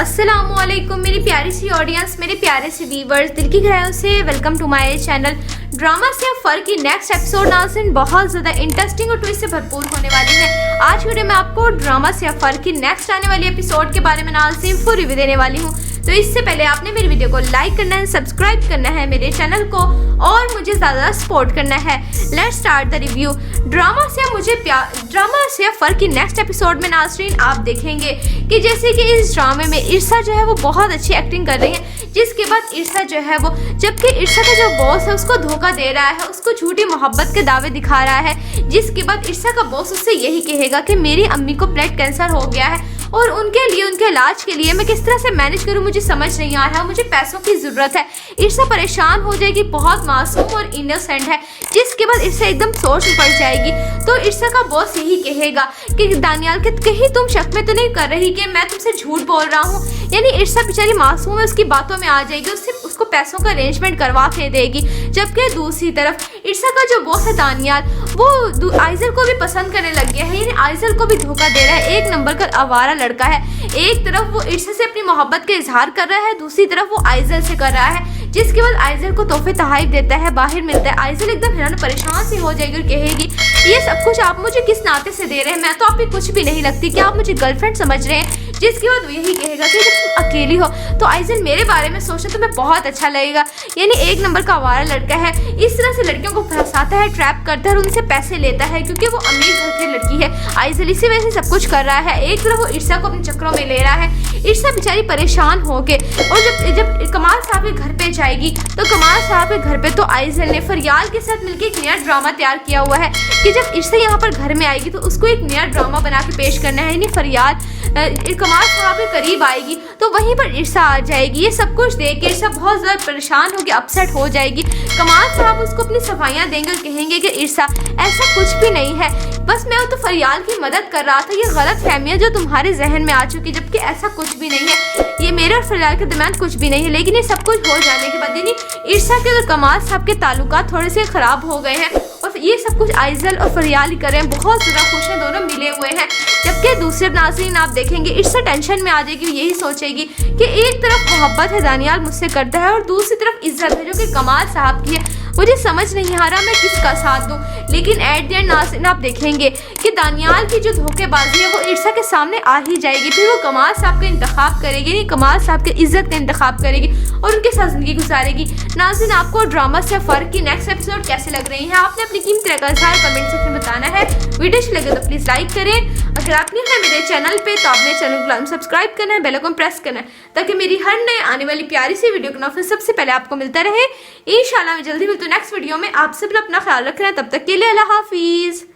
अस्सलामुअलैकुम मेरी प्यारी सी ऑडियंस, मेरे प्यारे से व्यूवर्स, दिल की गहराइयों से welcome to my channel. Drama से फर्क की नेक्स्ट एपिसोड नाज़रीन बहुत ज़्यादा इंटरेस्टिंग और ट्विस्ट से भरपूर होने वाली है। आज वीडियो में आपको ड्रामा से फर्क की नेक्स्ट आने वाली एपिसोड के बारे में नाज़रीन फुल रिव्यू देने वाली हूँ। तो इससे पहले आपने मेरी वीडियो को लाइक करना है, सब्सक्राइब करना है मेरे चैनल को और मुझे ज़्यादा सपोर्ट करना है। Let's start the review. Drama से फर्क की नेक्स्ट एपिसोड में नाज़रीन आप देखेंगे कि जैसे कि इस ड्रामे में इर्सा जो है वो बहुत अच्छी एक्टिंग कर रही है, जिसके बाद इर्सा जो है वो, जबकि इर्सा का जो बॉस है उसको धोखा दे रहा है, उसको झूठी मोहब्बत के दावे दिखा रहा है, जिसके बाद इर्सा का बॉस उससे यही कहेगा कि मेरी अम्मी को ब्लड कैंसर हो गया है और उनके इलाज के लिए मैं किस तरह से मैनेज करूं मुझे समझ नहीं आ रहा, मुझे पैसों की ज़रूरत है। इर्सा परेशान हो जाएगी, बहुत मासूम और इनोसेंट है, जिसके बाद इर्सा एकदम सोच में पड़ जाएगी। तो इर्सा का बॉस यही कहेगा कि दानियाल के कहीं तुम शक में तो नहीं कर रही कि मैं तुमसे झूठ बोल रहा हूँ। यानी इर्सा बेचारी मासूम है, उसकी बातों में आ जाएगी, उसको पैसों का अरेंजमेंट करवा के देगी। जबकि दूसरी तरफ इर्सा का जो बॉस है दानियाल, वो आइजल को भी पसंद करने लग गया है, यानी आइजल को भी धोखा दे रहा है। एक नंबर का आवारा लड़का है। एक तरफ वो इर्सा से अपनी मोहब्बत का इजहार कर रहा है, दूसरी तरफ वो आइजल से कर रहा है, जिसके बाद आइजल को तोहफे तहाइफ देता है, बाहर मिलता है। आइजल एकदम हैरान परेशान सी हो जाएगी और कहेगी ये सब कुछ आप मुझे किस नाते से दे रहे हैं, मैं तो आपकी कुछ भी नहीं लगती, क्या आप मुझे गर्लफ्रेंड समझ रहे हैं। जिसके बाद वो यही कहेगा कि जब तुम अकेली हो तो आइजल मेरे बारे में सोचना तुम्हें बहुत अच्छा लगेगा। यानी एक नंबर का आवारा लड़का है, इस तरह से लड़कियों को फंसाता है, ट्रैप करता है और उनसे पैसे लेता है, क्योंकि वो अमीर घर की लड़की है। आइजल इसी वजह से सब कुछ कर रहा है। एक तरफ वो इर्सा को अपने चक्करों में ले रहा है, इर्सा बेचारी परेशान हो के, और जब कमाल साहब के घर पे जाएगी तो कमाल साहब के घर पे तो आइजल ने फरियाल के साथ मिलकर एक नया ड्रामा तैयार किया हुआ है कि जब इर्सा यहाँ पर घर में आएगी तो उसको एक नया ड्रामा बना के पेश करना है। यानी फरियाल कमाल साहब के करीब आएगी तो वहीं पर इर्सा आ जाएगी। ये सब कुछ देख के इर्सा बहुत ज़्यादा परेशान होकर अपसेट हो जाएगी। कमाल साहब उसको अपनी सफाइयाँ देंगे और कहेंगे कि इर्सा ऐसा कुछ भी नहीं है, बस मैं तो फरियाल की मदद कर रहा था, ये गलत फहमियाँ जो तुम्हारे जहन में आ चुकी, जबकि ऐसा कुछ भी नहीं है, ये मेरे और फरियाल के दरमियान कुछ भी नहीं है। लेकिन ये सब कुछ हो जाने के बाद यानी इर्सा के और कमाल साहब के ताल्लुकात थोड़े से ख़राब हो गए हैं और ये सब कुछ आइजल और फरियाल ही कर रहे हैं, बहुत ज़्यादा खुश हैं, दोनों मिले हुए हैं। जबकि दूसरे नाज़रीन आप देखेंगे इर्सा टेंशन में आ जाएगी, यही सोचेगी कि एक तरफ मोहब्बत है दानियाल मुझसे करता है और दूसरी तरफ इज्जत है जो कि कमाल साहब की है, मुझे समझ नहीं आ रहा मैं किसका साथ दूं। लेकिन एट द एंड नाज़रीन आप देखेंगे कि दानियाल की जो धोखेबाजी है वो इर्सा के सामने आ ही जाएगी, फिर वो कमाल साहब का इंतखाब करेगी, यानी कमाल साहब के इज्जत का इंतखाब करेगी और उनके साथ जिंदगी गुजारेगी। नाज़रीन आपको ड्रामा से फर्क की नेक्स्ट एपिसोड कैसे लग रही है, आपने अपनी कीमती राय कमेंट सेक्शन में बताना है। वीडियो अच्छी लगे तो प्लीज़ लाइक करें, अगर आप नहीं है मेरे चैनल पे तो आपने चैनल को सब्सक्राइब करना है, बेल आइकन प्रेस करना है ताकि मेरी हर नए आने वाली प्यारी सी वीडियो का नोटिफिकेशन सबसे पहले आपको मिलता रहे। इंशाल्लाह मैं जल्दी मिलती हूँ नेक्स्ट वीडियो में। आप सब अपना ख्याल रख रहे हैं, तब तक के लिए अल्लाह हाफिज़।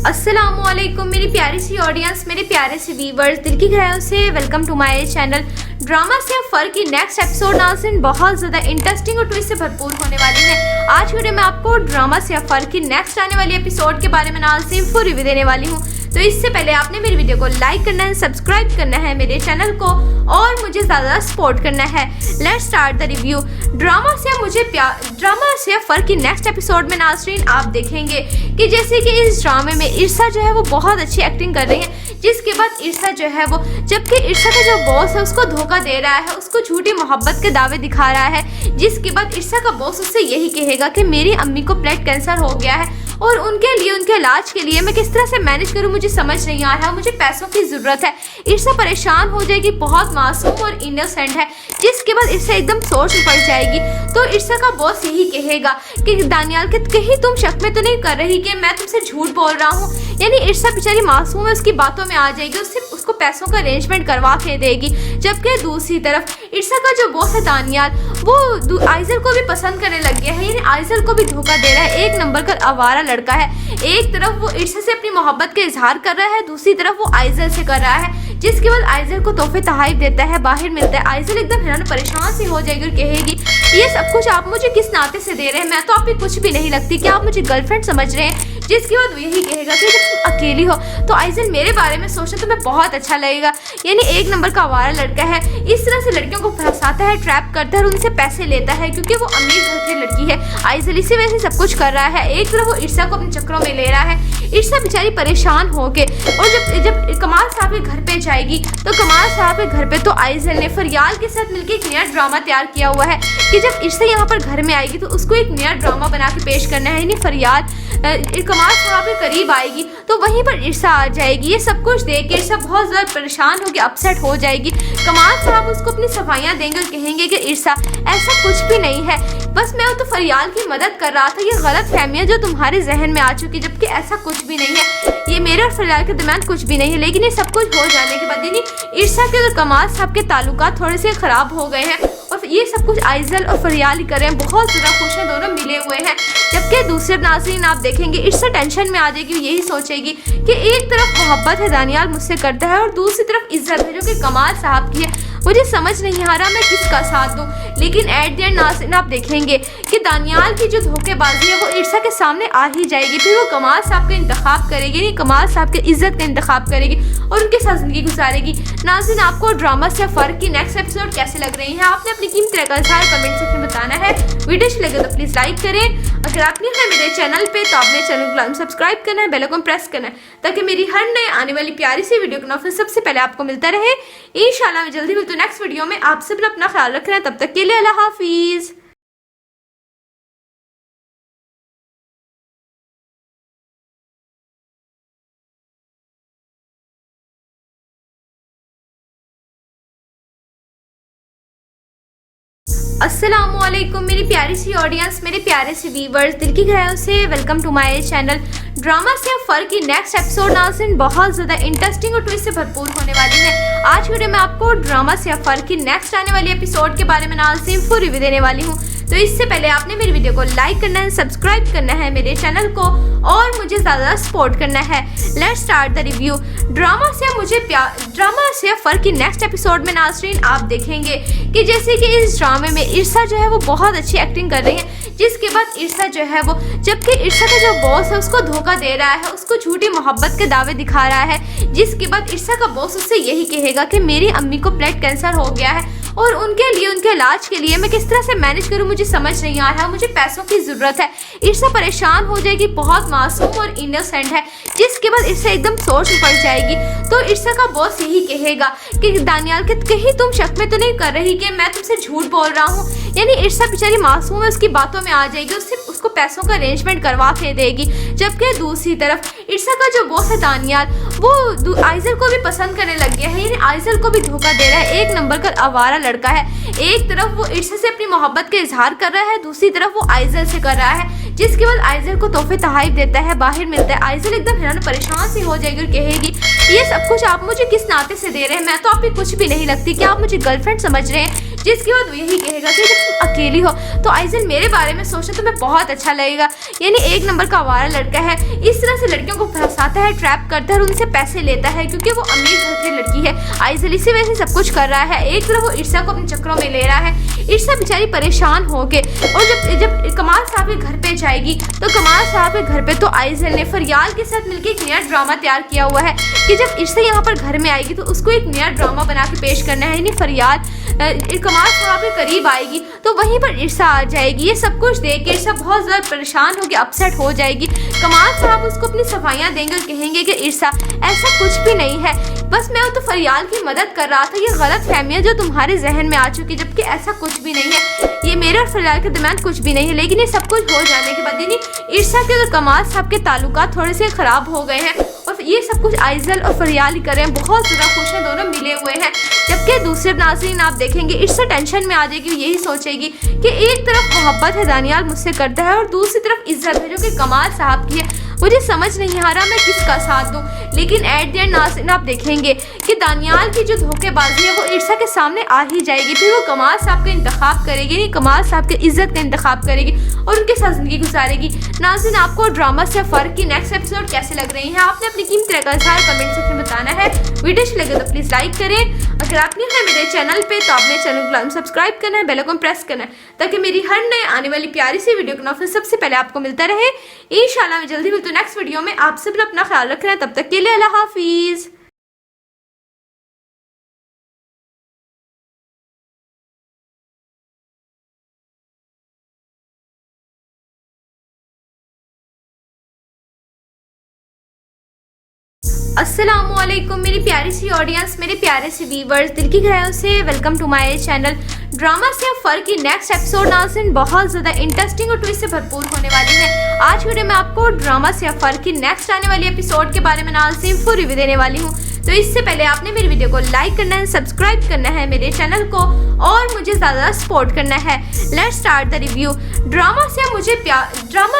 अस्सलामुअलैकुम मेरी प्यारी सी ऑडियंस, मेरे प्यारे से व्यूवर्स, दिल की गहराइयों से welcome to my channel. Drama से फर्क की नेक्स्ट एपिसोड नाज़रीन बहुत ज़्यादा इंटरेस्टिंग और ट्विस्ट से भरपूर होने वाली है। आज वीडियो में आपको ड्रामा से फर्क की नेक्स्ट आने वाली एपिसोड के बारे में नाज़रीन फुल रिव्यू देने वाली हूँ। तो इससे पहले आपने मेरी वीडियो को लाइक करना है, सब्सक्राइब करना है मेरे चैनल को और मुझे ज़्यादा सपोर्ट करना है। Let's start the review. Drama से फर्क की नेक्स्ट एपिसोड में नाज़रीन आप देखेंगे कि जैसे कि इस ड्रामे में इर्सा जो है वो बहुत अच्छी एक्टिंग कर रही है, जिसके बाद इर्सा जो है वो, जबकि इर्सा का जो बॉस है उसको धोखा दे रहा है, उसको झूठी मोहब्बत के दावे दिखा रहा है, जिसके बाद इर्सा का बॉस उससे यही कहेगा कि मेरी अम्मी को ब्लड कैंसर हो गया है और उनके इलाज के लिए मैं किस तरह से मैनेज करूं मुझे समझ नहीं आ रहा, मुझे पैसों की ज़रूरत है। इर्सा परेशान हो जाएगी, बहुत मासूम और इनोसेंट है, जिसके बाद इर्सा एकदम सोच में पड़ जाएगी। तो इर्सा का बॉस यही कहेगा कि दानियाल के कहीं तुम शक में तो नहीं कर रही कि मैं तुमसे झूठ बोल रहा हूँ। यानी इर्सा बेचारी मासूम है, उसकी बातों में आ जाएगी, उसको पैसों का अरेंजमेंट करवा के देगी। जबकि दूसरी तरफ इर्सा का जो बॉस है दानियाल, वो आइजल को भी पसंद करने लग गया है, यानी आइजल को भी धोखा दे रहा है। एक नंबर का आवारा लड़का है। एक तरफ वो इर्सा से अपनी मोहब्बत का इजहार कर रहा है, दूसरी तरफ वो आइजल से कर रहा है, जिसके बाद आइजल को तोहफे तहाइफ देता है, बाहर मिलता है। आइजल एकदम हैरान परेशान सी हो जाएगी और कहेगी ये सब कुछ आप मुझे किस नाते से दे रहे हैं, मैं तो आपकी कुछ भी नहीं लगती, क्या आप मुझे गर्लफ्रेंड समझ रहे हैं। जिसके बाद वो यही कहेगा कि जब तुम अकेली हो तो आइजल मेरे बारे में सोचना तुम्हें बहुत अच्छा लगेगा। यानी एक नंबर का आवारा लड़का है, इस तरह से लड़कियों को फंसा फंसाता है, ट्रैप करता है और उनसे पैसे लेता है क्योंकि वो अमीर घर की लड़की है। आइजल इसी वजह से सब कुछ कर रहा है। एक तरफ वो इर्सा को अपने चक्रों में ले रहा है। इर्सा बेचारी परेशान होके और जब कमाल साहब के घर पे जाएगी तो कमाल साहब के घर पे तो आइजल ने फरियाल के साथ मिलकर एक नया ड्रामा तैयार किया हुआ है कि जब इर्सा यहाँ पर घर में आएगी तो उसको एक नया ड्रामा बना के पेश करना है। यानी फरियाल कमाल साहब के करीब आएगी तो वहीं पर इर्सा आ जाएगी। ये सब कुछ देख के इर्सा बहुत ज़्यादा परेशान होकर अपसेट हो जाएगी। कमाल साहब उसको अपनी सफाइयाँ देंगे और कहेंगे कि इर्सा ऐसा कुछ भी नहीं है, बस मैं तो फरियाल की मदद कर रहा था। ये गलत फहमियाँ जो तुम्हारे जहन में आ चुकी, जबकि ऐसा कुछ भी नहीं है। ये मेरे और फरियाल के दरमियान कुछ भी नहीं है। लेकिन ये सब कुछ हो जाने के बाद यानी इर्सा के और कमाल साहब के ताल्लुकात थोड़े से ख़राब हो गए हैं और ये सब कुछ आइजल और फरियाल ही कर रहे हैं। बहुत ज़्यादा खुश हैं, दोनों मिले हुए हैं। जबकि दूसरे नाज़रीन आप देखेंगे इर्सा टेंशन में आ जाएगी, यही सोचेगी कि एक तरफ मोहब्बत है दानियाल मुझसे करता है और दूसरी तरफ इज्जत है जो कि कमाल साहब की है। मुझे समझ नहीं आ रहा मैं किसका साथ दूं। लेकिन एट द एंड नाज़रीन आप देखेंगे कि दानियाल की जो धोखेबाजी है वो इर्सा के सामने आ ही जाएगी। फिर वो कमाल साहब का इंतखाब करेगी, नहीं कमाल साहब के इज्जत का इंतखाब करेगी और उनके साथ जिंदगी गुजारेगी। नाज़रीन आपको ड्रामा से फ़र्क की नेक्स्ट एपिसोड कैसे लग रही है आपने अपनी कीमती राय का इज़हार कमेंट सेक्शन में बताना है। वीडियो अच्छी लगे तो प्लीज़ लाइक करें। अगर आप नहीं है मेरे चैनल पे तो आपने चैनल को सब्सक्राइब करना है, बेल आइकन प्रेस करना है ताकि मेरी हर नए आने वाली प्यारी सी वीडियो का नोटिफिकेशन सबसे पहले आपको मिलता रहे। इंशाल्लाह मैं जल्दी मिलती हूँ नेक्स्ट वीडियो में। आप सब अपना ख्याल रखना, तब तक के लिए अल्लाह हाफिज़। अस्सलामुअलैकुम मेरी प्यारी सी ऑडियंस, मेरे प्यारे से व्यूवर्स, दिल की गहराइयों से welcome to my channel. Drama से फर्क की नेक्स्ट एपिसोड नाज़रीन बहुत ज़्यादा इंटरेस्टिंग और ट्विस्ट से भरपूर होने वाली है। आज वीडियो में आपको ड्रामा से फर्क की नेक्स्ट आने वाली एपिसोड के बारे में नाज़रीन फुल रिव्यू देने वाली हूँ। तो इससे पहले आपने मेरी वीडियो को लाइक करना है, सब्सक्राइब करना है मेरे चैनल को और मुझे ज़्यादा सपोर्ट करना है। Let's start the review. Drama से फर्क की नेक्स्ट एपिसोड में नाज़रीन आप देखेंगे कि जैसे कि इस ड्रामे में इर्सा जो है वो बहुत अच्छी एक्टिंग कर रही है, जिसके बाद इर्सा जो है वो, जबकि इर्सा का जो बॉस है उसको धोखा दे रहा है, उसको झूठी मोहब्बत के दावे दिखा रहा है, जिसके बाद इर्सा का बॉस उससे यही कहेगा कि मेरी अम्मी को ब्लड कैंसर हो गया है और उनके लिए, उनके इलाज के लिए मैं किस तरह से मैनेज करूं मुझे समझ नहीं आ रहा, मुझे पैसों की ज़रूरत है। इर्सा परेशान हो जाएगी, बहुत मासूम और इनोसेंट है, जिसके बाद इर्सा एकदम सोच में पड़ जाएगी। तो इर्सा का बॉस यही कहेगा कि दानियाल के कहीं तुम शक में तो नहीं कर रही कि मैं तुमसे झूठ बोल रहा हूँ। यानी इर्सा बेचारी मासूम है, उसकी बातों में आ जाएगी, उसको पैसों का अरेंजमेंट करवा के देगी। जबकि दूसरी तरफ इर्सा का जो बॉस है दानियाल, वो आइजल को भी पसंद करने लग गया है, यानी आइजल को भी धोखा दे रहा है। एक नंबर का आवारा लड़का है। एक तरफ वो इर्सा से अपनी मोहब्बत का इजहार कर रहा है, दूसरी तरफ वो आइजल से कर रहा है, जिसके बाद आइजल को तोहफे तहाइफ देता है, बाहर मिलता है। आइजल एकदम हैरान परेशान सी हो जाएगी और कहेगी ये सब कुछ आप मुझे किस नाते से दे रहे हैं, मैं तो आपकी कुछ भी नहीं लगती, क्या आप मुझे गर्लफ्रेंड समझ रहे हैं। जिसके बाद वो यही कहेगा कि जब तुम अकेली हो तो आइजल मेरे बारे में सोचना तुम्हें बहुत अच्छा लगेगा। यानी एक नंबर का आवारा लड़का है, इस तरह से लड़कियों को फंसाता है, ट्रैप करता है और उनसे पैसे लेता है क्योंकि वो अमीर घर की लड़की है। आइजल इसी वजह से सब कुछ कर रहा है। एक तरफ वो इर्सा को अपने चक्रों में ले रहा है, इर्सा बेचारी परेशान होके और जब कमाल साहब के घर पे जाएगी तो कमाल साहब के घर पे तो आइजल ने फरियाल के साथ मिलकर एक नया ड्रामा तैयार किया हुआ है कि जब इर्सा यहाँ पर घर में आएगी तो उसको एक नया ड्रामा बना के पेश करना है। यानी फरियाल कमाल साहब के करीब आएगी तो वहीं पर इर्सा आ जाएगी। ये सब कुछ देख के इर्सा बहुत ज़्यादा परेशान होकर अपसेट हो जाएगी। कमाल साहब उसको अपनी सफाइयाँ देंगे और कहेंगे कि इर्सा ऐसा कुछ भी नहीं है, बस मैं तो फरियाल की मदद कर रहा था। ये गलत फहमियाँ जो तुम्हारे जहन में आ चुकी, जबकि ऐसा कुछ भी नहीं है। ये मेरे और फरियाल के दरमियान कुछ भी नहीं है। लेकिन ये सब कुछ हो जाने के बाद यानी इर्सा के और कमाल साहब के ताल्लुकात थोड़े से ख़राब हो गए हैं और ये सब कुछ आइजल और फरियाल ही कर रहे हैं। बहुत ज़्यादा खुश हैं, दोनों मिले हुए हैं। जबकि दूसरे नाज़रीन आप देखेंगे इर्सा टेंशन में आ जाएगी, यही सोचेगी कि एक तरफ मोहब्बत है दानियाल मुझसे करता है और दूसरी तरफ इज्जत है जो कि कमाल साहब की है। मुझे समझ नहीं आ रहा मैं किसका साथ दूं। लेकिन एट द एंड नाज़रीन आप देखेंगे कि दानियाल की जो धोखेबाजी है वो इर्सा के सामने आ ही जाएगी। फिर वो कमाल साहब का इंतखाब करेगी, नहीं कमाल साहब के इज्जत का इंतखाब करेगी और उनके साथ जिंदगी गुजारेगी। नाज़रीन आपको ड्रामा से फर्क की नेक्स्ट एपिसोड कैसे लग रही है आपने अपनी कीमती राय का इज़हार कमेंट सेक्शन में बताना है। वीडियो अच्छी लगे तो प्लीज़ लाइक करें। अगर आप नहीं है मेरे चैनल पे तो आपने चैनल को सब्सक्राइब करना है, बेल आइकन प्रेस करना है ताकि मेरी हर नए आने वाली प्यारी सी वीडियो का नोटिफिकेशन सबसे पहले आपको मिलता रहे। इंशाल्लाह मैं जल्दी मिलती हूँ नेक्स्ट वीडियो में। आप सब अपना ख्याल रखना, तब तक के लिए अल्लाह हाफिज़। अस्सलामुअलैकुम मेरी प्यारी सी ऑडियंस, मेरे प्यारे से व्यूवर्स, दिल की गहराइयों से welcome to my channel. Drama से अब फर्क की नेक्स्ट एपिसोड नाज़रीन बहुत ज़्यादा इंटरेस्टिंग और ट्विस्ट से भरपूर होने वाली है। आज वीडियो में आपको ड्रामा से अब फर्क की नेक्स्ट आने वाली एपिसोड के बारे में नाज़रीन फुल रिव्यू देने वाली हूँ। तो इससे पहले आपने मेरी वीडियो को लाइक करना है, सब्सक्राइब करना है मेरे चैनल को और मुझे ज़्यादा सपोर्ट करना है। Let's start the review. Drama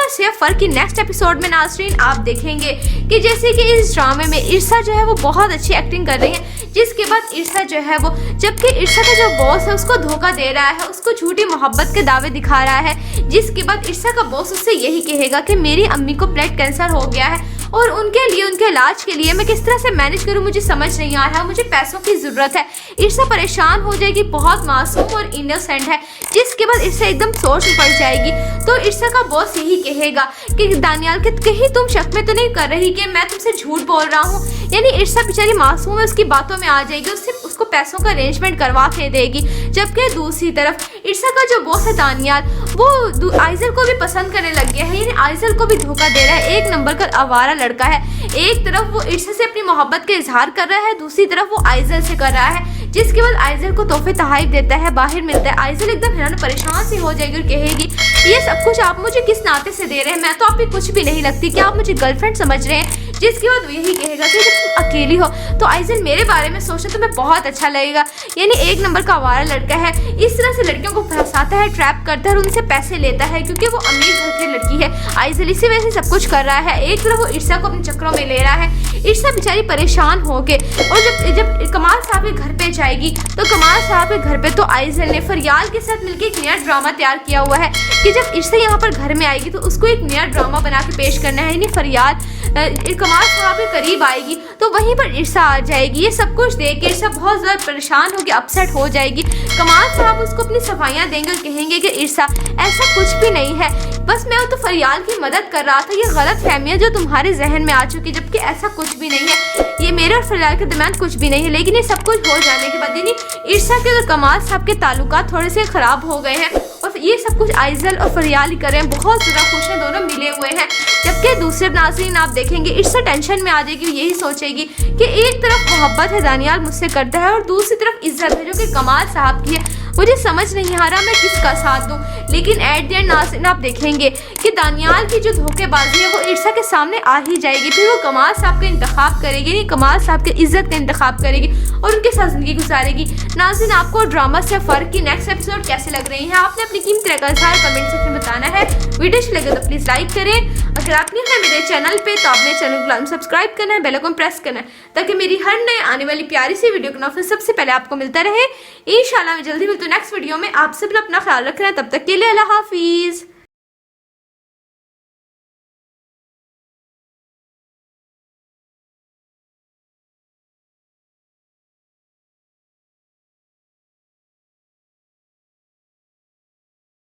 से फर्क की नेक्स्ट एपिसोड में नाज़रीन आप देखेंगे कि जैसे कि इस ड्रामे में ईर्षा जो है वो बहुत अच्छी एक्टिंग कर रही है, जिसके बाद ईर्षा जो है वो, जबकि ईर्षा का जो बॉस है उसको धोखा दे रहा है, उसको झूठी मोहब्बत के दावे दिखा रहा है, जिसके बाद ईर्षा का बॉस उससे यही कहेगा कि मेरी अम्मी को ब्लड कैंसर हो गया है और उनके लिए, उनके इलाज के लिए मैं किस तरह से मैनेज करूं मुझे समझ नहीं आ रहा, मुझे पैसों की ज़रूरत है। ईर्षा परेशान हो जाएगी, बहुत मासूम और इनोसेंट है, जिसके बाद ईर्षा एकदम सोच में पड़ जाएगी। तो ईर्षा का बॉस यही कहेगा कि दानियाल के कहीं तुम शक में तो नहीं कर रही कि मैं तुमसे झूठ बोल रहा हूँ। यानी ईर्षा बेचारी मासूम है, उसकी बातों में आ जाएगी, उसको पैसों का अरेंजमेंट करवा के देगी। जबकि दूसरी तरफ ईर्षा का जो बॉस है दानियाल, वो आइजल को भी पसंद करने लग गया है, यानी आइजल को भी धोखा दे रहा है। एक नंबर का आवारा लड़का है। एक तरफ वो ईर्षा से अपनी मोहब्बत का इजहार कर रहा है, दूसरी तरफ वो आइजल से कर रहा है, जिसके बाद आइजल को तोहफे तहाइफ देता है, बाहर मिलता है। आइजल एकदम हैरान परेशान सी हो जाएगी और कहेगी ये सब कुछ आप मुझे किस नाते से दे रहे हैं, मैं तो आपकी कुछ भी नहीं लगती, क्या आप मुझे गर्लफ्रेंड समझ रहे हैं। जिसके बाद वो यही कहेगा कि जब तुम अकेली हो तो आइजल मेरे बारे में सोचो तो तुम्हें बहुत अच्छा लगेगा। यानी एक नंबर का आवारा लड़का है, इस तरह से लड़कियों को फंसाता है, ट्रैप करता है और उनसे पैसे लेता है, क्योंकि वो अमीर घर की लड़की है। आइजल इसी वजह से सब कुछ कर रहा है। एक तरफ वो ईर्षा को अपने चक्रों में ले रहा है, ईर्षा बेचारी परेशान होके, और जब कमाल साहब के घर पे जाएगी तो कमाल साहब के घर पे तो आइजल ने फरियाल के साथ मिलकर एक नया ड्रामा तैयार किया हुआ है कि जब ईर्षा यहाँ पर घर में आएगी तो उसको एक नया ड्रामा बना के पेश करना है। यानी फरियाल कमाल साहब के करीब आएगी तो वहीं पर ईर्षा आ जाएगी। ये सब कुछ देख के ईर्षा बहुत ज़्यादा परेशान होकर अपसेट हो जाएगी। कमाल साहब उसको अपनी सफाइयाँ देंगे और कहेंगे कि ईर्षा ऐसा कुछ भी नहीं है, बस मैं तो फरियाल की मदद कर रहा था, ये गलत फहमियाँ जो तुम्हारे जहन में आ चुकी, जबकि ऐसा कुछ भी नहीं है, ये मेरे और फरियाल के दरमियान कुछ भी नहीं है। लेकिन ये सब कुछ हो जाने के बाद यानी ईर्षा के और कमाल साहब के ताल्लुकात थोड़े से ख़राब हो गए हैं और ये सब कुछ आइजल और फरियाल ही कर रहे हैं, बहुत ज़्यादा खुश हैं, दोनों मिले हुए हैं। जबकि दूसरे नाज़रीन आप देखेंगे ईर्षा टेंशन में आ जाएगी, यही सोचेगी कि एक तरफ मोहब्बत है दानियाल मुझसे करता है और दूसरी तरफ इज्जत है जो कि कमाल साहब की है, मुझे समझ नहीं आ रहा मैं किसका साथ दूं। लेकिन एट द एंड नाज़रीन आप देखेंगे कि दानियाल की जो धोखेबाजी है वो ईर्षा के सामने आ ही जाएगी, फिर वो कमाल साहब का इंतखाब करेगी, यानी कमाल साहब की इज्जत का इंतखाब करेगी और उनके साथ ज़िंदगी गुजारेगी। नाज़रीन आपको ड्रामा से फर्क की नेक्स्ट एपिसोड कैसे लग रही है, आपने अपनी कीमती राय का इज़हार कमेंट सेक्शन में बताना है। वीडियो अच्छी लगे तो प्लीज़ लाइक करें, अगर आप नहीं है मेरे चैनल पे तो आपने चैनल को सब्सक्राइब करना है, बेल आइकन प्रेस करना है, ताकि मेरी हर नए आने वाली प्यारी सी वीडियो का नोटिफिकेशन सबसे पहले आपको मिलता रहे। इंशाल्लाह मैं जल्दी मिलती हूँ नेक्स्ट वीडियो में। आप सब अपना ख्याल रखना है, तब तक के लिए अल्लाह हाफिज़।